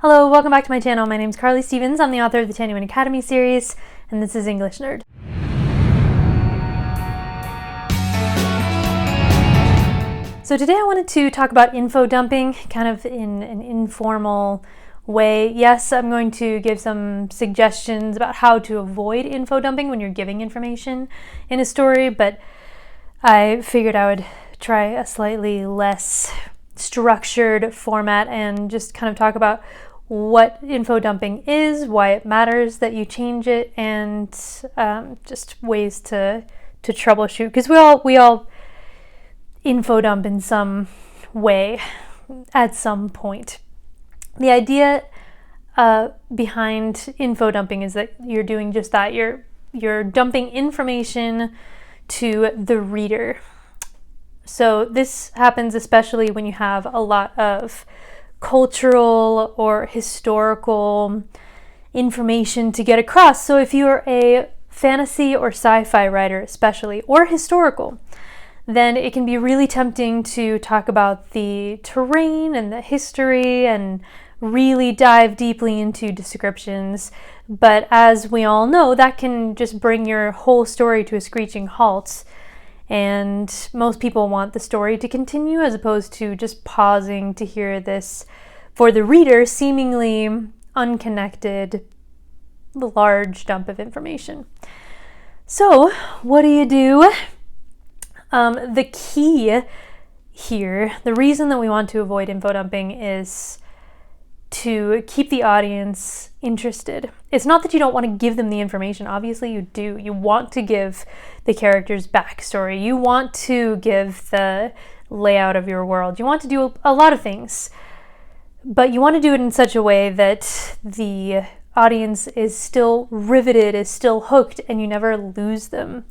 Hello, welcome back to my channel. My name is Carly Stevens. I'm the author of the Tanya Academy series, and this is English Nerd. So today I wanted to talk about info dumping, kind of in an informal way. Yes, I'm going to give some suggestions about how to avoid info dumping when you're giving information in a story, but I figured I would try a slightly less structured format and just kind of talk about what info dumping is, why it matters that you change it, and just ways to troubleshoot, because we all info dump in some way at some point. The idea behind info dumping is that you're doing just that. You're dumping information to the reader. So this happens especially when you have a lot of cultural or historical information to get across. So if you're a fantasy or sci-fi writer especially, or historical, then it can be really tempting to talk about the terrain and the history and really dive deeply into descriptions. But as we all know, that can just bring your whole story to a screeching halt. And most people want the story to continue as opposed to just pausing to hear this, for the reader, seemingly unconnected, large dump of information. So, what do you do? The key here, the reason that we want to avoid info dumping is to keep the audience interested. It's not that you don't want to give them the information. Obviously you do. You want to give the characters backstory. You want to give the layout of your world. You want to do a lot of things. But you want to do it in such a way that the audience is still riveted, is still hooked, and you never lose them.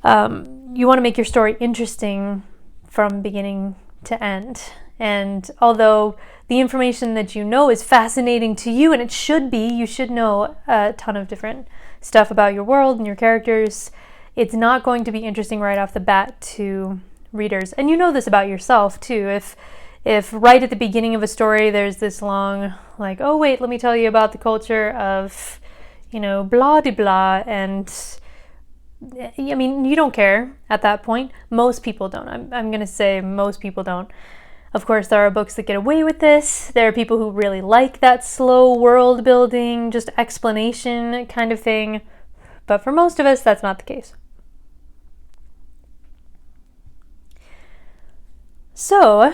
You want to make your story interesting from beginning to end. And although the information that you know is fascinating to you, and it should be, you should know a ton of different stuff about your world and your characters, it's not going to be interesting right off the bat to readers. And you know this about yourself too. If right at the beginning of a story there's this long, like, oh wait, let me tell you about the culture of, blah de blah, and I mean, you don't care at that point. Most people don't. I'm going to say most people don't. Of course, there are books that get away with this. There are people who really like that slow world building, just explanation kind of thing. But for most of us, that's not the case. So,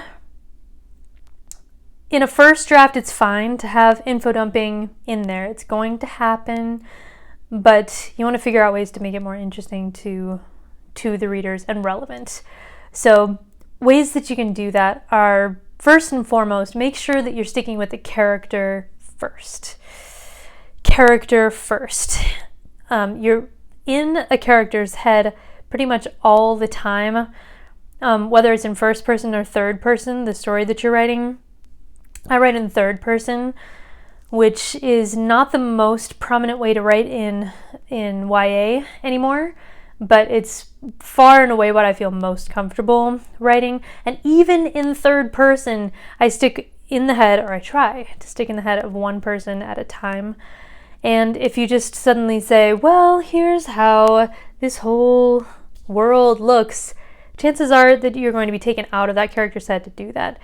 in a first draft, it's fine to have info dumping in there. It's going to happen, but you want to figure out ways to make it more interesting to the readers and relevant. So, ways that you can do that are, first and foremost, make sure that you're sticking with the character first. Character first. You're in a character's head pretty much all the time, whether it's in first person or third person, the story that you're writing. I write in third person, which is not the most prominent way to write in YA anymore, but it's far and away what I feel most comfortable writing. And even in third person, I stick in the head, or I try to stick in the head of one person at a time. And if you just suddenly say, well, here's how this whole world looks, chances are that you're going to be taken out of that character's head to do that.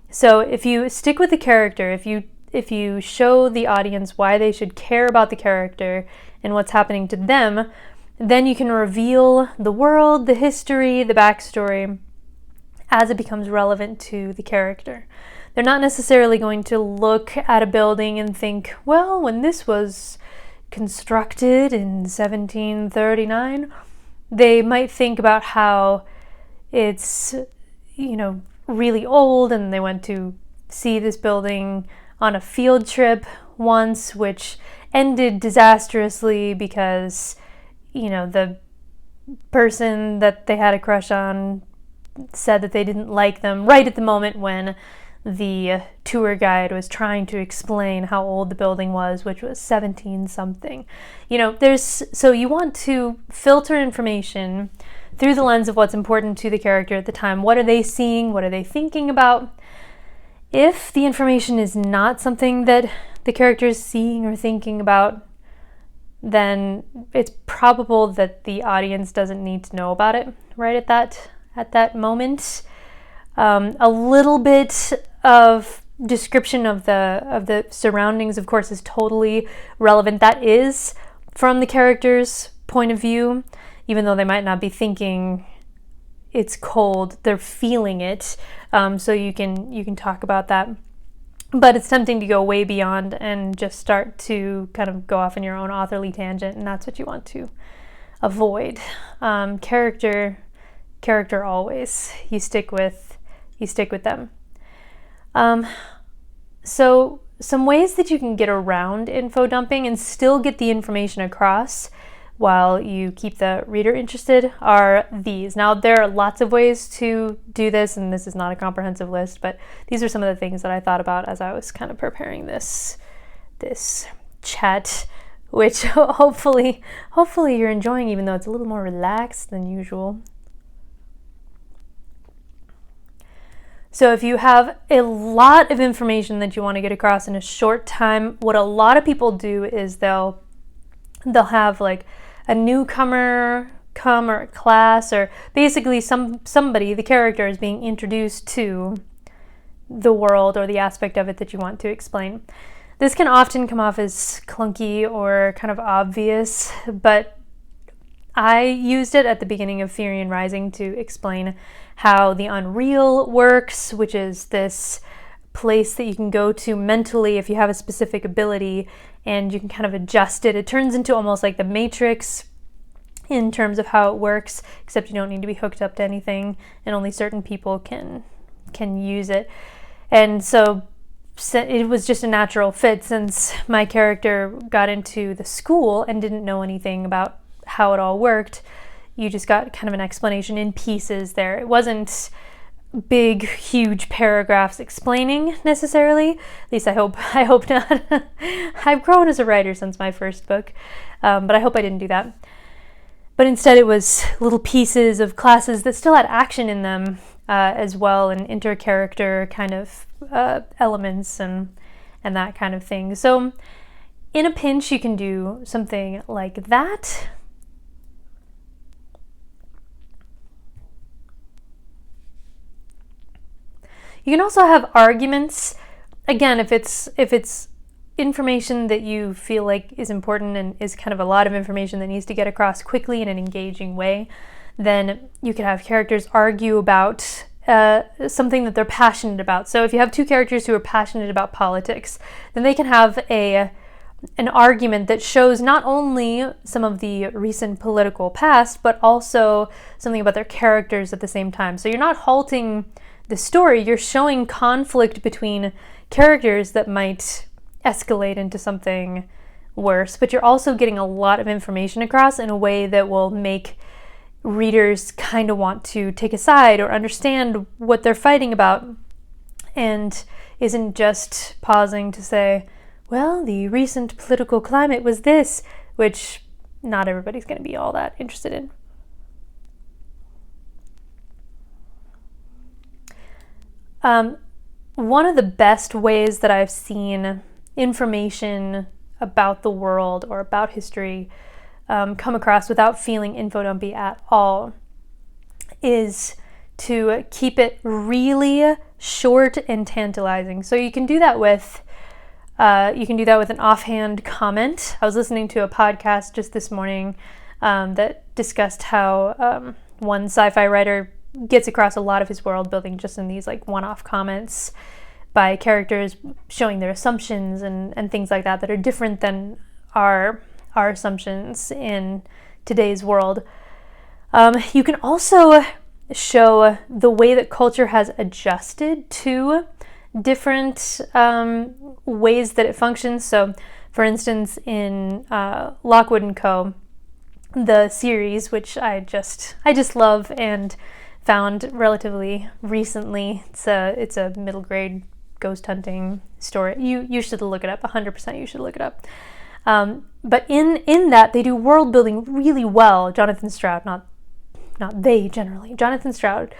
So if you stick with the character, if you show the audience why they should care about the character and what's happening to them, then you can reveal the world, the history, the backstory as it becomes relevant to the character. They're not necessarily going to look at a building and think, well, when this was constructed in 1739, they might think about how it's, really old, and they went to see this building on a field trip once, which ended disastrously because the person that they had a crush on said that they didn't like them right at the moment when the tour guide was trying to explain how old the building was, which was 17 something. So you want to filter information through the lens of what's important to the character at the time. What are they seeing? What are they thinking about? If the information is not something that the character is seeing or thinking about, then it's probable that the audience doesn't need to know about it right at that moment. A little bit of description of the surroundings, of course, is totally relevant. That is from the character's point of view, even though they might not be thinking it's cold, they're feeling it. So you can talk about that. But it's tempting to go way beyond and just start to kind of go off in your own authorly tangent, and that's what you want to avoid. Character always. You stick with them. So some ways that you can get around info dumping and still get the information across while you keep the reader interested are these. Now, there are lots of ways to do this, and this is not a comprehensive list, but these are some of the things that I thought about as I was kind of preparing this chat, which hopefully you're enjoying, even though it's a little more relaxed than usual. So if you have a lot of information that you want to get across in a short time, what a lot of people do is they'll have like a newcomer come, or a class, or basically somebody, the character, is being introduced to the world or the aspect of it that you want to explain. This can often come off as clunky or kind of obvious, but I used it at the beginning of Firian Rising to explain how the Unreal works, which is this place that you can go to mentally if you have a specific ability, and you can kind of adjust it. It turns into almost like the Matrix in terms of how it works, except you don't need to be hooked up to anything, and only certain people can use it. And so it was just a natural fit, since my character got into the school and didn't know anything about how it all worked. You just got kind of an explanation in pieces there. It wasn't big, huge paragraphs explaining necessarily. At least I hope not. I've grown as a writer since my first book, but I hope I didn't do that. But instead it was little pieces of classes that still had action in them as well, and inter-character kind of elements and that kind of thing. So in a pinch, you can do something like that. You can also have arguments. Again, if it's information that you feel like is important and is kind of a lot of information that needs to get across quickly in an engaging way, then you could have characters argue about something that they're passionate about. So if you have two characters who are passionate about politics, then they can have an argument that shows not only some of the recent political past, but also something about their characters at the same time. So you're not halting the story, you're showing conflict between characters that might escalate into something worse, but you're also getting a lot of information across in a way that will make readers kind of want to take a side or understand what they're fighting about, and isn't just pausing to say, well, the recent political climate was this, which not everybody's going to be all that interested in. One of the best ways that I've seen information about the world or about history come across without feeling info-dumpy at all is to keep it really short and tantalizing. So you can do that with an offhand comment. I was listening to a podcast just this morning that discussed how one sci-fi writer gets across a lot of his world building just in these like one-off comments by characters showing their assumptions and things like that are different than our assumptions in today's world. You can also show the way that culture has adjusted to different ways that it functions. So for instance, in Lockwood & Co., the series, which I just love and found relatively recently. It's a middle grade ghost hunting story. You should look it up. 100% you should look it up. But in that, they do world building really well. Jonathan Stroud, not they generally. Jonathan Stroud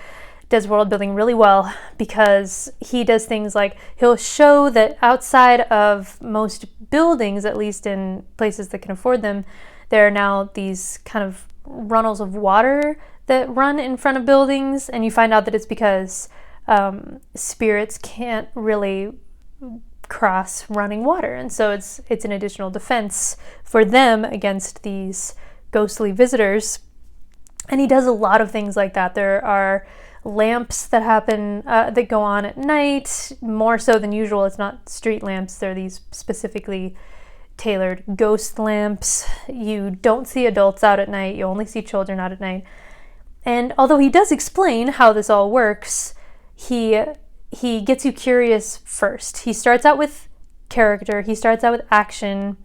does world building really well, because he does things like he'll show that outside of most buildings, at least in places that can afford them, there are now these kind of runnels of water that run in front of buildings, and you find out that it's because spirits can't really cross running water, and so it's an additional defense for them against these ghostly visitors. And he does a lot of things like that. There are lamps that happen that go on at night, more so than usual. It's not street lamps, they're these specifically tailored ghost lamps. You don't see adults out at night, you only see children out at night. And although he does explain how this all works, he gets you curious first. He starts out with character, he starts out with action,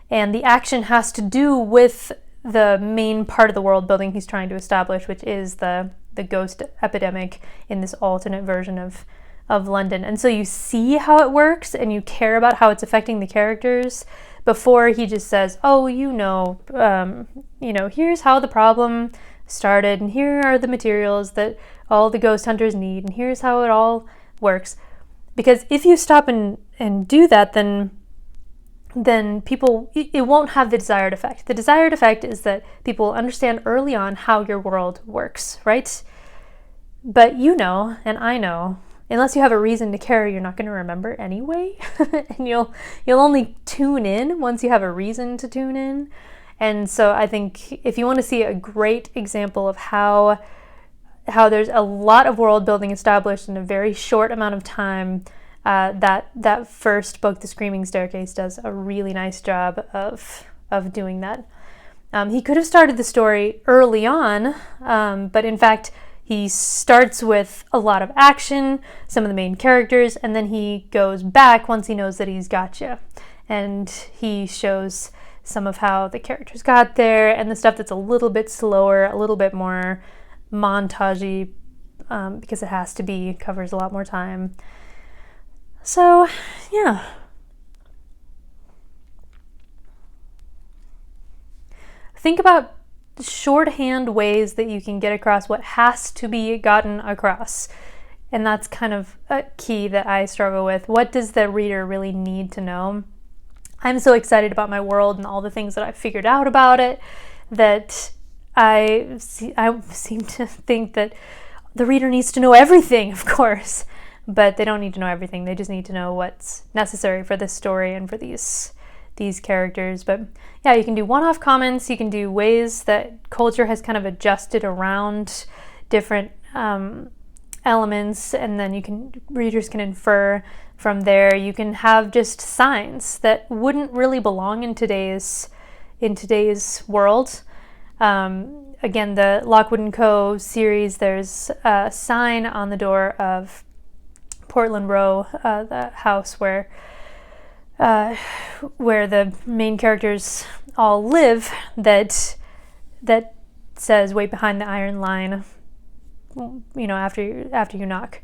and the action has to do with the main part of the world building he's trying to establish, which is the ghost epidemic in this alternate version of London. And so you see how it works and you care about how it's affecting the characters before he just says, oh, here's how the problem started, and here are the materials that all the ghost hunters need, and here's how it all works. Because if you stop and do that, then people, it won't have the desired effect. The desired effect is that people understand early on how your world works, right? But you know, and I know, unless you have a reason to care, you're not going to remember anyway. And you'll only tune in once you have a reason to tune in. And so I think if you want to see a great example of how there's a lot of world building established in a very short amount of time, that first book, The Screaming Staircase, does a really nice job of doing that. He could have started the story early on, but in fact, he starts with a lot of action, some of the main characters, and then he goes back once he knows that he's got you. And he shows some of how the characters got there, and the stuff that's a little bit slower, a little bit more montagey, because it has to be, covers a lot more time. So, yeah. Think about shorthand ways that you can get across what has to be gotten across. And that's kind of a key that I struggle with. What does the reader really need to know? I'm so excited about my world and all the things that I've figured out about it that I seem to think that the reader needs to know everything, of course. But they don't need to know everything. They just need to know what's necessary for this story and for these characters. But yeah, you can do one-off comments. You can do ways that culture has kind of adjusted around different elements, and then readers can infer from there. You can have just signs that wouldn't really belong in today's world. Again, the Lockwood & Co. series, there's a sign on the door of Portland Row, the house where the main characters all live, that says "Wait behind the iron line," after you knock,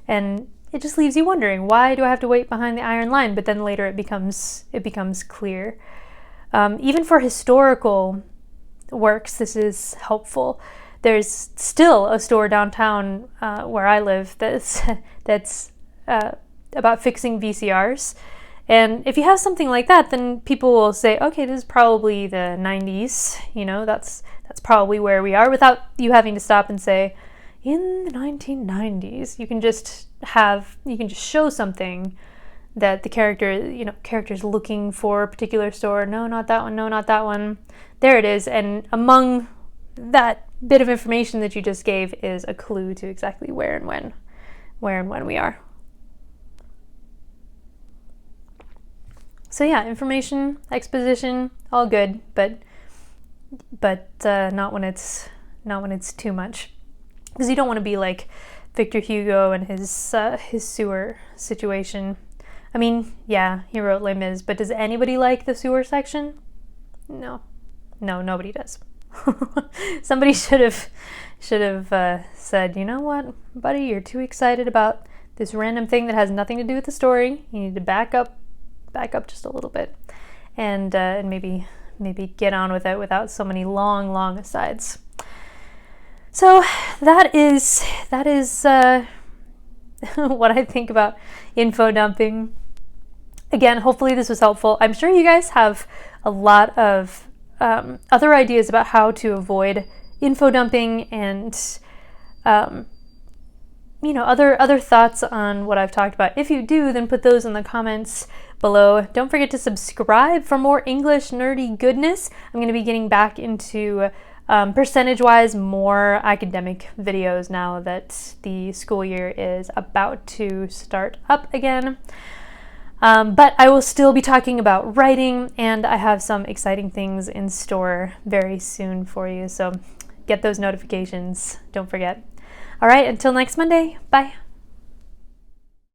and it just leaves you wondering, why do I have to wait behind the iron line? But then later it becomes clear. Even for historical works, this is helpful. There's still a store downtown where I live that's about fixing VCRs. And if you have something like that, then people will say, okay, this is probably the 90s, that's probably where we are, without you having to stop and say, in the 1990s. You can just show something that the character's looking for a particular store. No, not that one. No, not that one. There it is. And among that bit of information that you just gave is a clue to exactly where and when we are. So yeah, information, exposition, all good, but not when it's too much, because you don't want to be like Victor Hugo and his sewer situation. I mean, yeah, he wrote Les Mis, but does anybody like the sewer section? No, nobody does. Somebody should have said, you know what, buddy, you're too excited about this random thing that has nothing to do with the story. You need to back up just a little bit, and maybe get on with it without so many long asides. So that is what I think about info dumping. Again, hopefully this was helpful. I'm sure you guys have a lot of other ideas about how to avoid info dumping and other thoughts on what I've talked about. If you do, then put those in the comments below. Don't forget to subscribe for more English nerdy goodness. I'm going to be getting back into percentage-wise more academic videos now that the school year is about to start up again. But I will still be talking about writing, and I have some exciting things in store very soon for you. So get those notifications. Don't forget. All right, until next Monday. Bye.